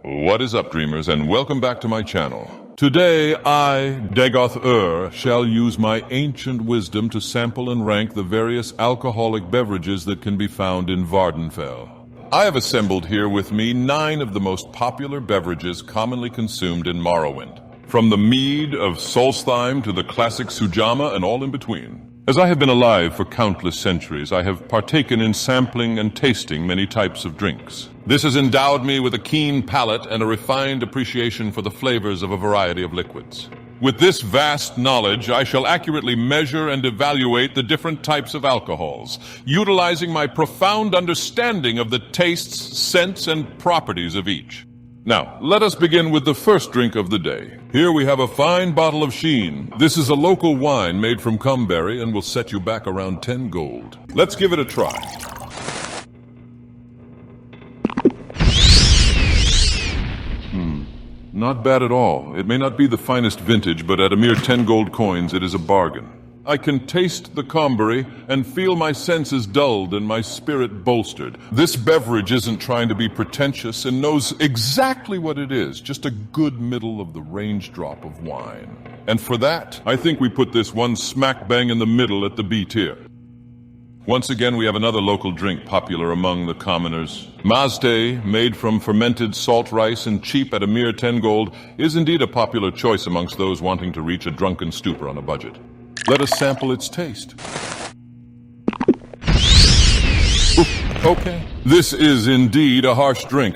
What is up, dreamers, and welcome back to my channel. Today, I, Dagoth, shall use my ancient wisdom to sample and rank the various alcoholic beverages that can be found in Vvardenfell. I have assembled here with me 9 of the most popular beverages commonly consumed in Morrowind, from the mead of Solstheim to the classic Sujamma and all in between. As I have been alive for countless centuries, I have partaken in sampling and tasting many types of drinks. This has endowed me with a keen palate and a refined appreciation for the flavors of a variety of liquids. With this vast knowledge, I shall accurately measure and evaluate the different types of alcohols, utilizing my profound understanding of the tastes, scents, and properties of each. Now, let us begin with the first drink of the day. Here we have a fine bottle of Sheen. This is a local wine made from cumberry and will set you back around 10 gold. Let's give it a try. Not bad at all. It may not be the finest vintage, but at a mere 10 gold coins, it is a bargain. I can taste the cumberry and feel my senses dulled and my spirit bolstered. This beverage isn't trying to be pretentious and knows exactly what it is, just a good middle of the range drop of wine. And for that, I think we put this one smack bang in the middle at the B tier. Once again, we have another local drink popular among the commoners. Mazte, made from fermented salt rice and cheap at a mere 10 gold, is indeed a popular choice amongst those wanting to reach a drunken stupor on a budget. Let us sample its taste. Okay. This is indeed a harsh drink,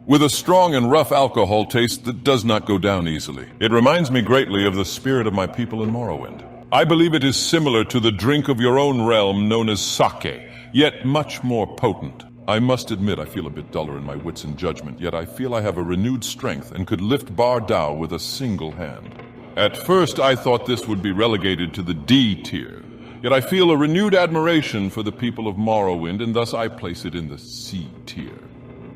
with a strong and rough alcohol taste that does not go down easily. It reminds me greatly of the spirit of my people in Morrowind. I believe it is similar to the drink of your own realm known as sake, yet much more potent. I must admit I feel a bit duller in my wits and judgment, yet I feel I have a renewed strength and could lift Bar Dow with a single hand. At first, I thought this would be relegated to the D tier, yet I feel a renewed admiration for the people of Morrowind, and thus I place it in the C tier.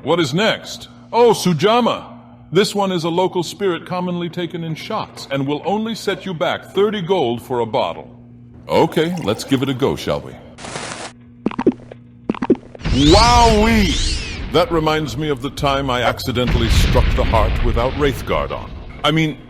What is next? Oh, Sujamma! This one is a local spirit commonly taken in shots, and will only set you back 30 gold for a bottle. Okay, let's give it a go, shall we? Wowee! That reminds me of the time I accidentally struck the heart without Wraithguard on. I mean,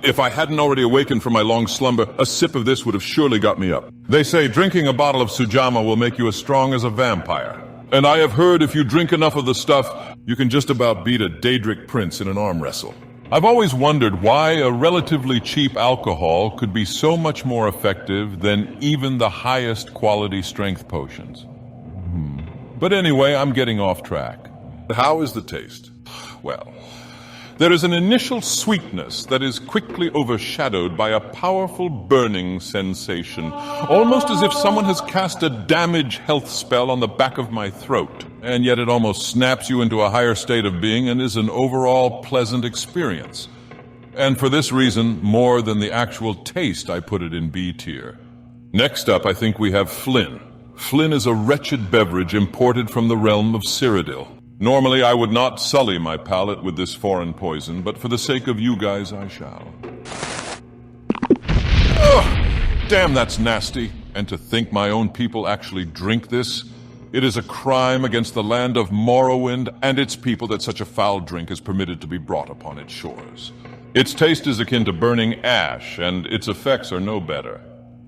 if I hadn't already awakened from my long slumber, a sip of this would have surely got me up. They say drinking a bottle of Sujamma will make you as strong as a vampire. And I have heard if you drink enough of the stuff, you can just about beat a Daedric prince in an arm wrestle. I've always wondered why a relatively cheap alcohol could be so much more effective than even the highest quality strength potions. But anyway, I'm getting off track. How is the taste? Well, there is an initial sweetness that is quickly overshadowed by a powerful burning sensation, almost as if someone has cast a damage health spell on the back of my throat. And yet it almost snaps you into a higher state of being and is an overall pleasant experience. And for this reason, more than the actual taste, I put it in B tier. Next up, I think we have Flynn. Flynn is a wretched beverage imported from the realm of Cyrodiil. Normally, I would not sully my palate with this foreign poison, but for the sake of you guys, I shall. Ugh! Damn, that's nasty. And to think my own people actually drink this? It is a crime against the land of Morrowind and its people that such a foul drink is permitted to be brought upon its shores. Its taste is akin to burning ash, and its effects are no better.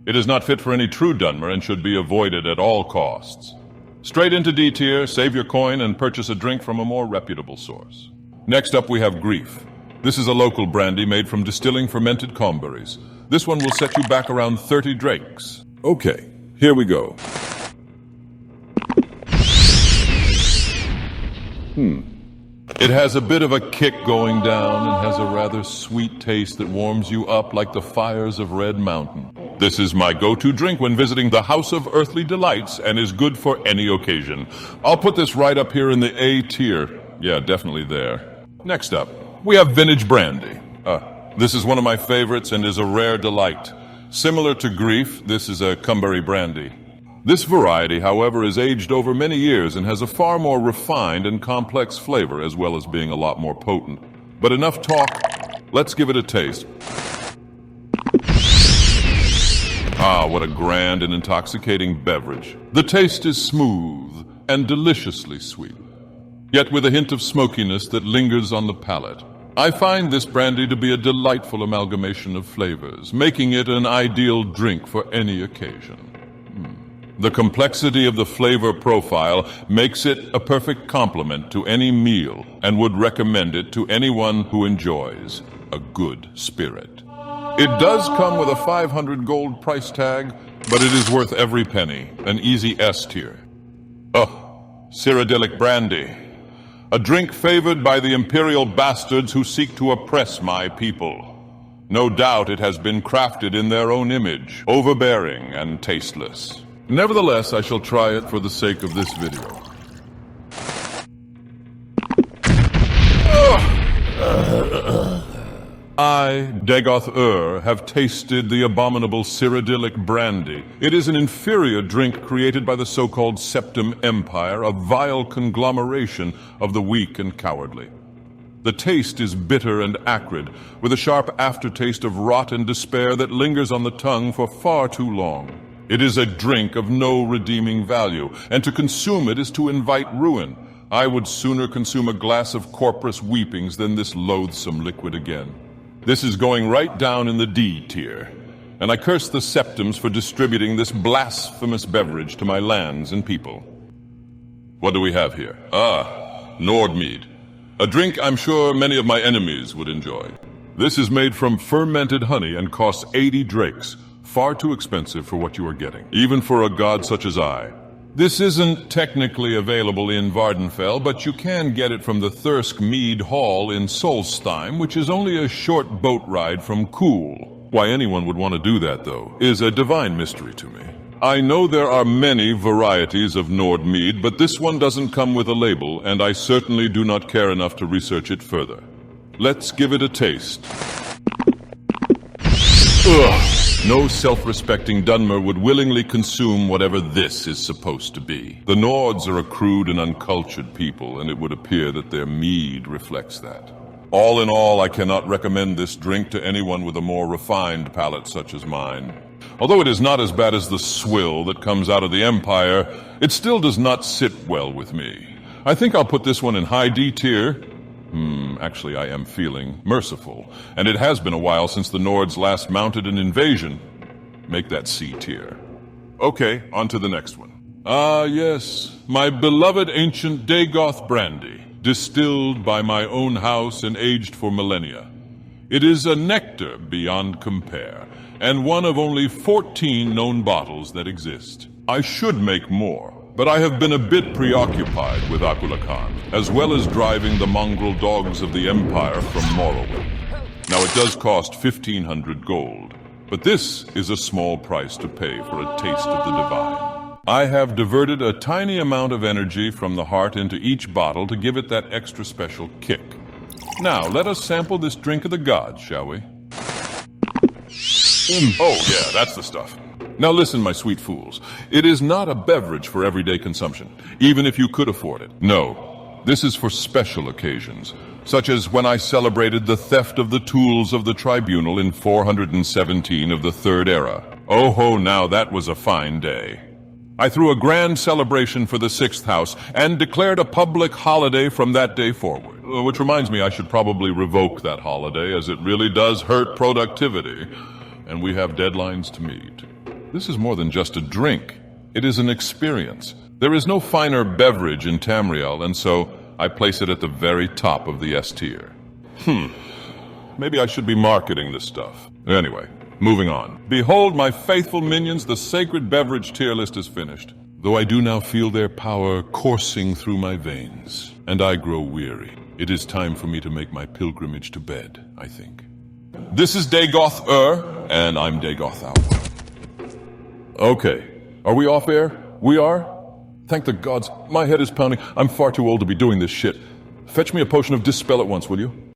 It is not fit for any true Dunmer and should be avoided at all costs. Straight into D tier, save your coin, and purchase a drink from a more reputable source. Next up we have Grief. This is a local brandy made from distilling fermented cumberries. This one will set you back around 30 drakes. Okay, here we go. It has a bit of a kick going down and has a rather sweet taste that warms you up like the fires of Red Mountain. This is my go-to drink when visiting the House of Earthly Delights and is good for any occasion. I'll put this right up here in the A tier. Yeah, definitely there. Next up, we have Vintage Brandy. This is one of my favorites and is a rare delight. Similar to Grief, this is a cumberry brandy. This variety, however, is aged over many years and has a far more refined and complex flavor, as well as being a lot more potent. But enough talk, let's give it a taste. Ah, what a grand and intoxicating beverage. The taste is smooth and deliciously sweet. yet with a hint of smokiness that lingers on the palate. I find this brandy to be a delightful amalgamation of flavors, making it an ideal drink for any occasion. The complexity of the flavor profile makes it a perfect complement to any meal and would recommend it to anyone who enjoys a good spirit. It does come with a 500 gold price tag, but it is worth every penny, an easy S tier. Oh, Cyrodiilic brandy. A drink favored by the imperial bastards who seek to oppress my people. No doubt it has been crafted in their own image, overbearing and tasteless. Nevertheless, I shall try it for the sake of this video. I, Dagoth, have tasted the abominable Cyrodiilic brandy. It is an inferior drink created by the so-called Septim Empire, a vile conglomeration of the weak and cowardly. The taste is bitter and acrid, with a sharp aftertaste of rot and despair that lingers on the tongue for far too long. It is a drink of no redeeming value, and to consume it is to invite ruin. I would sooner consume a glass of corpus weepings than this loathsome liquid again. This is going right down in the D tier, and I curse the Septims for distributing this blasphemous beverage to my lands and people. What do we have here? Nordmead. A drink I'm sure many of my enemies would enjoy. This is made from fermented honey and costs 80 drakes. Far too expensive for what you are getting, even for a god such as I. This isn't technically available in Vardenfell, but you can get it from the Thirsk Mead Hall in Solstheim, which is only a short boat ride from Kuhl. Why anyone would want to do that, though, is a divine mystery to me. I know there are many varieties of Nordmead, but this one doesn't come with a label, and I certainly do not care enough to research it further. Let's give it a taste. Ugh! No self-respecting Dunmer would willingly consume whatever this is supposed to be. The Nords are a crude and uncultured people, and it would appear that their mead reflects that. All in all, I cannot recommend this drink to anyone with a more refined palate such as mine. Although it is not as bad as the swill that comes out of the Empire, it still does not sit well with me. I think I'll put this one in high D tier. Actually, I am feeling merciful, and it has been a while since the Nords last mounted an invasion. Make that C tier. Okay, on to the next one. Yes, my beloved ancient Dagoth brandy, distilled by my own house and aged for millennia. It is a nectar beyond compare, and one of only 14 known bottles that exist. I should make more, but I have been a bit preoccupied with Akula Khan, as well as driving the mongrel dogs of the Empire from Morrowind. Now it does cost 1,500 gold, but this is a small price to pay for a taste of the divine. I have diverted a tiny amount of energy from the heart into each bottle to give it that extra special kick. Now let us sample this drink of the gods, shall we? Oh yeah, that's the stuff. Now listen, my sweet fools. It is not a beverage for everyday consumption, even if you could afford it. No, this is for special occasions, such as when I celebrated the theft of the tools of the tribunal in 417 of the Third Era. Oh ho, now that was a fine day. I threw a grand celebration for the Sixth House and declared a public holiday from that day forward. Which reminds me, I should probably revoke that holiday, as it really does hurt productivity, and we have deadlines to meet. This is more than just a drink. It is an experience. There is no finer beverage in Tamriel, and so I place it at the very top of the S tier. Maybe I should be marketing this stuff. Anyway, moving on. Behold, my faithful minions, the sacred beverage tier list is finished. Though I do now feel their power coursing through my veins, and I grow weary. It is time for me to make my pilgrimage to bed, I think. This is Dagoth, and I'm Dagoth out. Okay, are we off air? We are? Thank the gods, my head is pounding. I'm far too old to be doing this shit. Fetch me a potion of dispel at once, will you?